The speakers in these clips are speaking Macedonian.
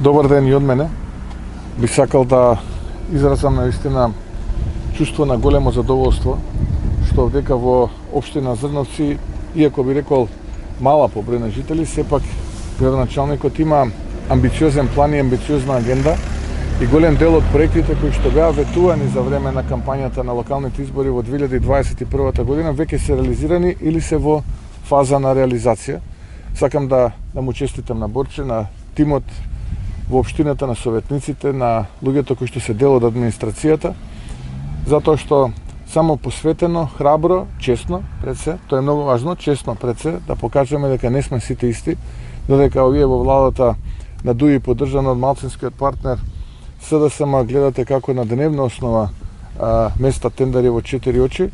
Добар ден и од мене. Би сакал да изразам наистина чувство на големо задоволство што дека во општина Зрновци, иако би рекол мала по број на жители, сепак градоначалникот има амбициозен план и амбициозна агенда и голем дел од проектите кои што беа ветувани за време на кампањата на локалните избори во 2021 година веќе се реализирани или се во фаза на реализација. Сакам да му честитам на Борче, на тимот во општината, на советниците, на луѓето кои што се дел од администрацијата, затоа што само посветено, храбро, честно пред се, тоа е многу важно, честно пред се, да покажеме дека не сме сите исти, додека овие во владата на ДУИ поддржано од малцинскиот партнер СДСМ гледате како на дневна основа места тендари во 4 очи,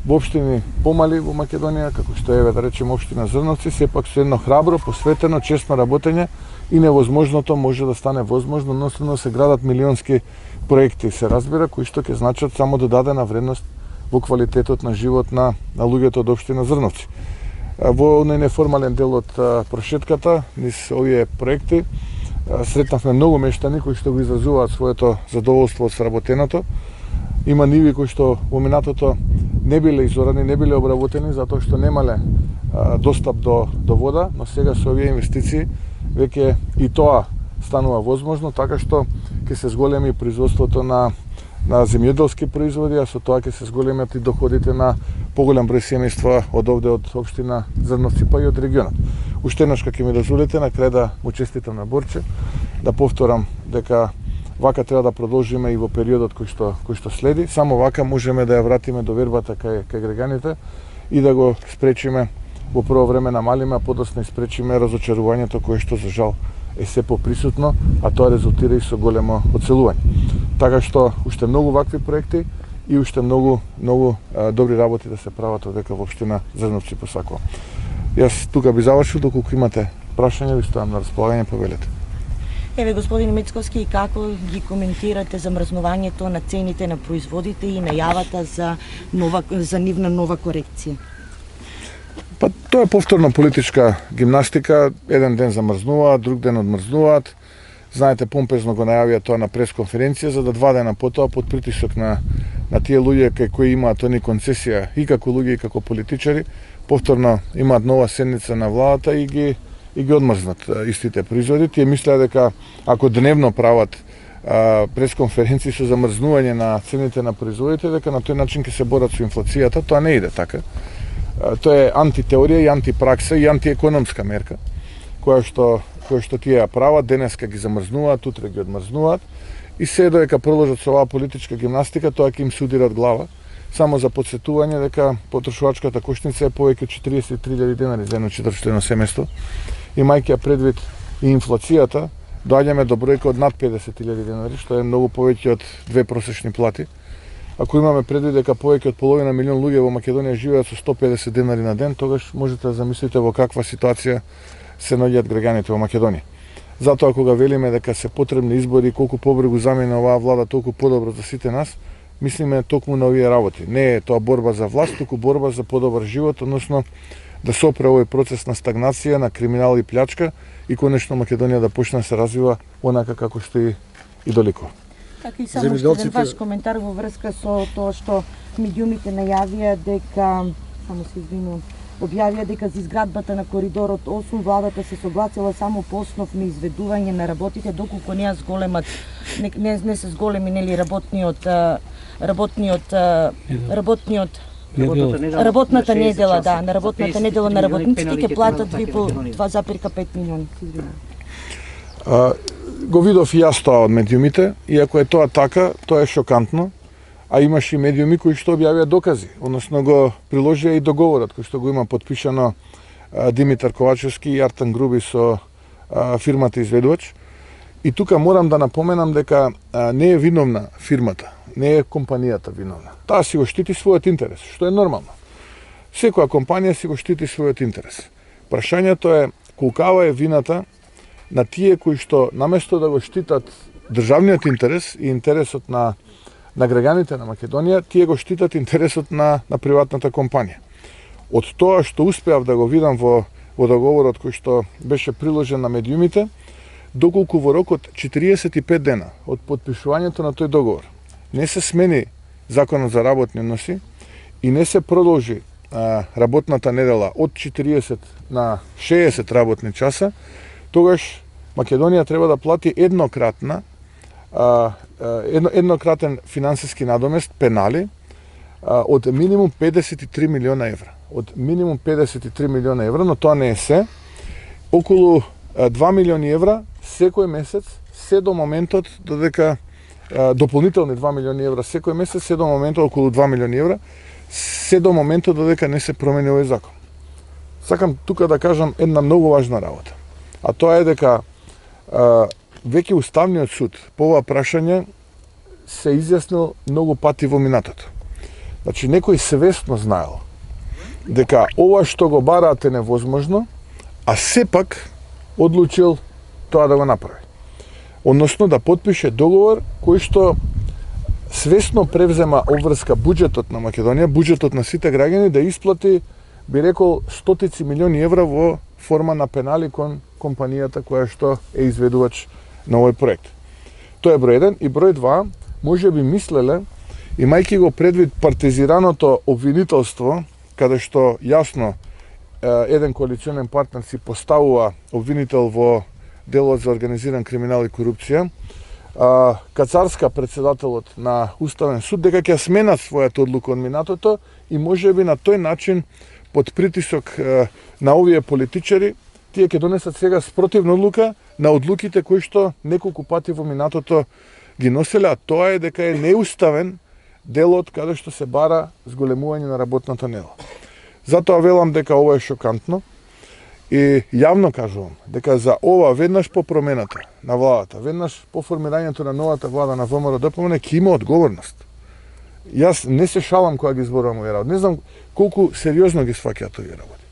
во општини помали во Македонија, како што е, да речем, општина Зрновци, сепак со едно храбро, посветено, честно работење и невозможното може да стане возможно, односно се градат милионски проекти, се разбира, кои што ќе значат само додадена вредност во квалитетот на живот на луѓето од општина Зрновци. Во неформален дел од прошетката, низ овие проекти, сретнавме многу мештани кои што го изразуваат своето задоволство од сработеното. Има ниви кои што во минатото не биле изорани, не биле обработени затоа што немале достап до вода, но сега со овие инвестиции веќе и тоа станува возможно, така што ќе се зголеми производството на земјоделски производи, а со тоа ќе се зголемат и доходите на поголем број семејства од овде од општина Зрновци па и од регионот. Уште еднаш ќе ми дозволите на крај да му честитам на Борче, да повторам дека вака треба да продолжиме и во периодот кој што следи, само вака можеме да ја вратиме довербата кај граѓаните и да го спречиме во прво време намалиме, а подоцна спречиме разочарувањето кое што за жал е се поприсутно, а тоа резултира и со големо оцелување. Така што уште многу вакви проекти и уште многу добри работи да се прават одека во општина Зрновци посакувам. Јас тука би завршил, доколку имате прашања ви стојам на располагање, повелете. Еве, господин Мицковски, како ги коментирате замрзнувањето на цените на производите и најавата за нивна нова корекција? Па тоа е повторно политичка гимнастика, еден ден замрзнуваат, друг ден одмрзнуваат. Знаете, помпезно го најавија тоа на пресконференција, за да 2 дена потоа под притисок на тие луѓе кои имаат они концесија и како луѓе и како политичари, повторно имаат нова седница на владата и ги одмрзнат истите производи. Тие мислеа дека ако дневно прават пресконференции со замрзнување на цените на производите, дека на тој начин ќе се борат со инфлацијата. Тоа не иде така. Тоа е антитеорија и антипракса и антиекономска мерка, која што тие ја прават, денеска ги замрзнуваат, утре ги одмрзнуваат и се додека продолжат со оваа политичка гимнастика, тоа ќе им се удира од глава. Само за подсетување дека потрошувачката кошница е повеќе од 43.000 денари за едно четвртштено семејство. Имајќи ја предвид и инфлацијата, доаѓаме до бројка од над 50.000 денари, што е многу повеќе од 2 просечни плати. Ако имаме предвид дека повеќе од половина милион луѓе во Македонија живеат со 150 денари на ден, тогаш можете да замислите во каква ситуација се наоѓаат граѓаните во Македонија. Затоа кога велиме дека се потребни избори, колку побрзо замине оваа влада, толку подобро за сите нас, мислиме токму на овие работи. Не е тоа борба за власт, туку борба за подобар живот, односно да се опре овој процес на стагнација, на криминал и плячка и конечно Македонија да почне да се развива онака како што и доликува. Така и само уште еден ваш коментар во врска со тоа што медиумите најавија дека, објавија дека за изградбата на коридорот 8 владата се согласила само по основ на изведување на работите, доколку не се зголеми нели работната недела, на работната недела на работниците ќе платат ви по 2,5 милиони. Го видов и јас тоа од медиумите, и ако е тоа така, тоа е шокантно, а имаше и медиуми кои што објавија докази, односно го приложија и договорот кој што го има подпишано Димитар Ковачевски и Артан Груби со фирмата изведувач. И тука морам да напоменам дека не е виновна фирмата, не е компанијата виновна. Таа си го штити својот интерес, што е нормално. Секоја компанија си го штити својот интерес. Прашањето е колкава е вината на тие кои што наместо да го штитат државниот интерес и интересот на граѓаните на Македонија, тие го штитат интересот на приватната компанија. Од тоа што успеав да го видам во договорот кој што беше приложен на медиумите, доколку во рок од 45 дена од подпишувањето на тој договор не се смени Законот за работни односи и не се продолжи работната недела од 40 на 60 работни часа, тогаш Македонија треба да плати еднократен финансиски надомест, пенали, од минимум 53 милиона евра. Од минимум 53 милиона евра, но тоа не е се. Околу 2 милиони евра секој месец, се до моментот додека дополнителни 2 милиони евра секој месец, се до моментот околу 2 милиони евра, се до моментот додека не се промени овој закон. Сакам тука да кажам една многу важна работа. А тоа е дека веќе Уставниот суд по ова прашање се изјаснил многу пати во минатото. Значи, некој свесно знаел дека ова што го бараат е невозможно, а сепак одлучил тоа да го направи. Односно да потпише договор кој што свесно превзема обврска буџетот на Македонија, буџетот на сите граѓани, да исплати, би рекол, стотици милиони евра во форма на пенали кон компанијата која што е изведувач на овој проект. Тоа е број 1. И број 2, може би мислеле, имајќи го предвид партизираното обвинителство, каде што јасно еден коалиционен партнер си поставува обвинител во делот за организиран криминал и корупција, Кацарска, председателот на Уставен суд, дека ќе сменат својата одлука од минатото и може би на тој начин, под притисок на овие политичари, тие ќе донесат сега спротивна одлука на одлуките кои што неколку пати во минатото ги носеле, а тоа е дека е неуставен делот каде што се бара зголемување на работната недела. Затоа велам дека ова е шокантно и јавно кажувам дека за ова веднаш по промената на владата, веднаш по формирањето на новата влада на ВМРО-ДПМН ќе има одговорност. Јас не се шалам кога ги зборувам овие работи. Не знам колку сериозно ги сваќаат овие работи.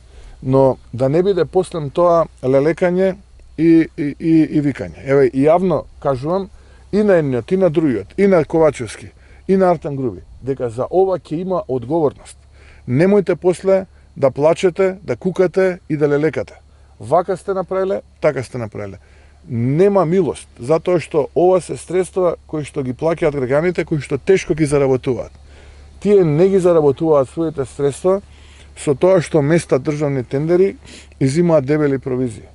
Но да не биде после тоа лелекање и викање. Еве, и јавно кажувам и на едниот, и на другиот, и на Ковачевски, и на Артан Груби, дека за ова ќе има одговорност. Немојте после да плачете, да кукате и да лелекате. Вака сте направиле, така сте направиле. Нема милост, затоа што ова се средства кои што ги плаќаат граѓаните, кои што тешко ги заработуваат. Тие не ги заработуваат своите средства со тоа што местат државни тендери и зимаат дебели провизии.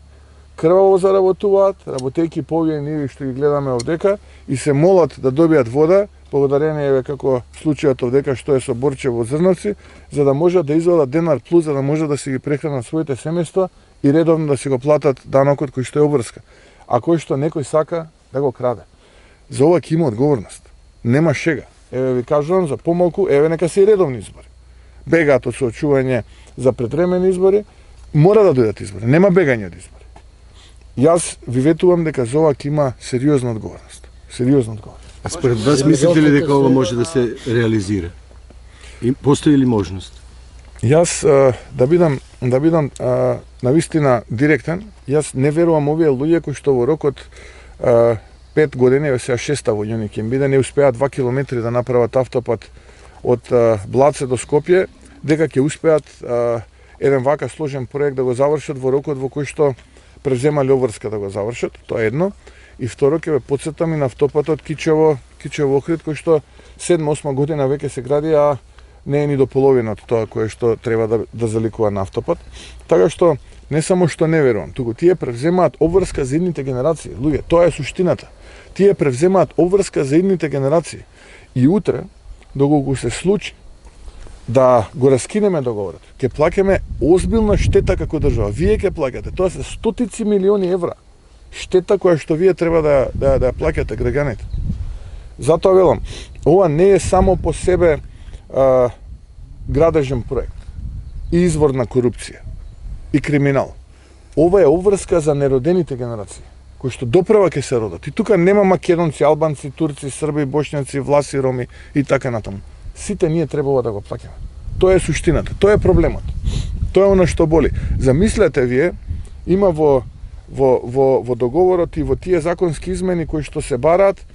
Крваво заработуваат, работејќи по овие ниви што ги гледаме овдека и се молат да добијат вода, благодарение како случајот овдека што е со Борчево Зрновци, за да можат да извадат денар плюс, за да можат да си ги прехранат своите семејства и редовно да си го платат данокот кој што е обврска. А кој што некој сака да го краде. За ова ќе има одговорност. Нема шега. Еве ви кажувам за помалку, еве нека се и редовни избори. Бегаат од соочување за предвремени избори, мора да дојдат избори. Нема бегање од избори. Јас ви ветувам дека за ова ќе има сериозна одговорност. Сериозна одговорност. А според вас мислите ли дека ова може да се реализира? И постои ли можност? Јас да бидам навистина директен, јас не верувам овие луѓе кои што во рокот 5 години, еве сега 6-та во јуни ќе им биде, не успеат 2 километри да направат автопат од Блаце до Скопје, дека ќе успеат еден вака сложен проект да го завршат во рокот во кој што преземале обврска да го завршат, тоа е едно. И второ, ќе ве потсетам и на автопатот Кичево-Охрид, кој што 7-8 година веќе се гради, а не е ни до половина од тоа кое што треба да заликува на автопат. Така што не само што не верувам, туку тие превземаат обврска за идните генерации. Луѓе, тоа е суштината. Тие превземаат обврска за идните генерации. И утре, доколку се случи да го раскинеме договорот, ќе плаќаме озбилна штета како држава. Вие ќе плаќате, тоа се стотици милиони евра. Штета која што вие треба да плаќате граѓаните. Затоа велам, ова не е само по себе градежен проект и извор на корупција и криминал. Ова е обврска за неродените генерации, кои што допрева ќе се родат. И тука нема македонци, албанци, турци, срби, бошњаци, власи, роми и така натаму. Сите ние требава да го плаќаме. Тоа е суштината, тоа е проблемот. Тоа е она што боли. Замислете вие, има во договорот и во тие законски измени кои што се бараат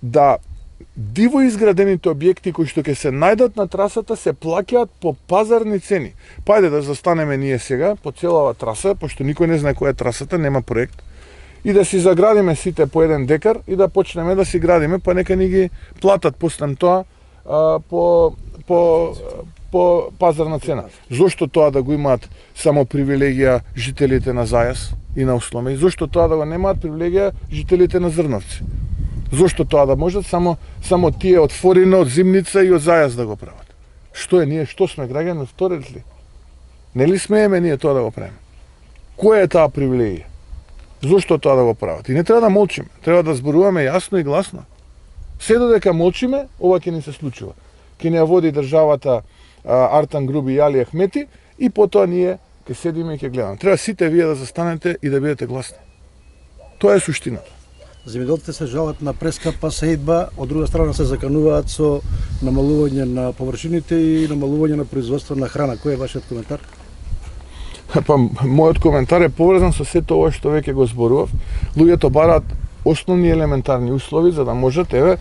да диво изградените објекти кои што ќе се најдат на трасата се плаќаат по пазарни цени. Па ајде да застанеме ние сега по целава траса, пошто никој не знае која е трасата, нема проект. и да си заградиме сите по 1 декар и да почнеме да си градиме, па нека ни ги платат после тоа по пазарна цена. Зошто тоа да го имаат само привилегија жителите на Зајас и на Усломе? И зошто тоа да го немаат привилегија жителите на Зрновци? Зошто тоа да можат само тие од Форино, од Зимница и од Зајас да го прават? Што е ние, што сме граѓани вторец ли? Нели смееме ние тоа да го правиме? Која е таа привилегија? Зошто тоа да го прават? И не треба да молчиме, треба да зборуваме јасно и гласно. Се додека молчиме, ова ќе ни се случува. Ќе ни ја води државата Артан Груби и Али Ахмети и потоа ние ќе седиме и ќе гледаме. Треба сите вие да застанете и да бидете гласни. Тоа е суштината. Земјоделците се жалат на прескапа сеидба, од друга страна се закануваат со намалување на површините и намалување на производство на храна. Кој е вашиот коментар? Па, мојот коментар е поврзан со сето ова што веќе го зборував. Луѓето бараат основни елементарни услови за да можат, еве,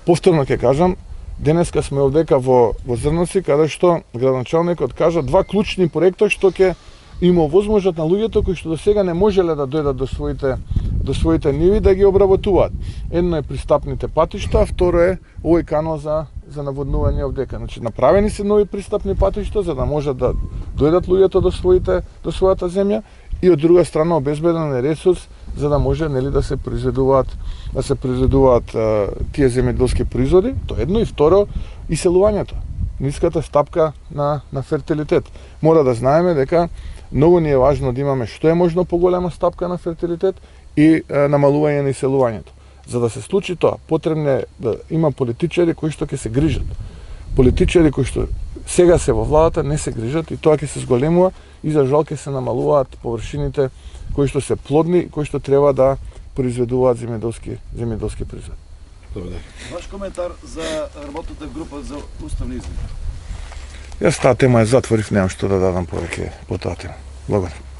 повторно ќе кажам, денеска сме овдека во Зрновци, каде што градоначалникот кажа 2 клучни проекта што ќе им овозможат на луѓето кои што до сега не можеле да дојдат до своите ниви да ги обработуваат. Едно е пристапните патишта, а второ е овој канал за наводнување овдека. Значи направени се нови пристапни патишта за да можат да дојдат луѓето до својата земја и од друга страна обезбеден е ресурс за да може нели да се произведуваат тие земјоделски производи, тоа едно, и второ иселувањето. Ниската стапка на фертилитет. Мора да знаеме дека многу ни е важно да имаме што е можно поголема стапка на фертилитет и намалување на иселувањето. За да се случи тоа, потребно е да има политичари кои што ќе се грижат. Политичари кои што сега се во владата не се грижат и тоа ќе се зголемува и за жал ќе се намалуваат површините кои што се плодни, кои што треба да произведуваат земјоделски производи. Благодарам. Ваш коментар за работната група за уставни измени? Јас таа тема ја затворив, немам што да дадам повеќе по таа тема. Благодарам.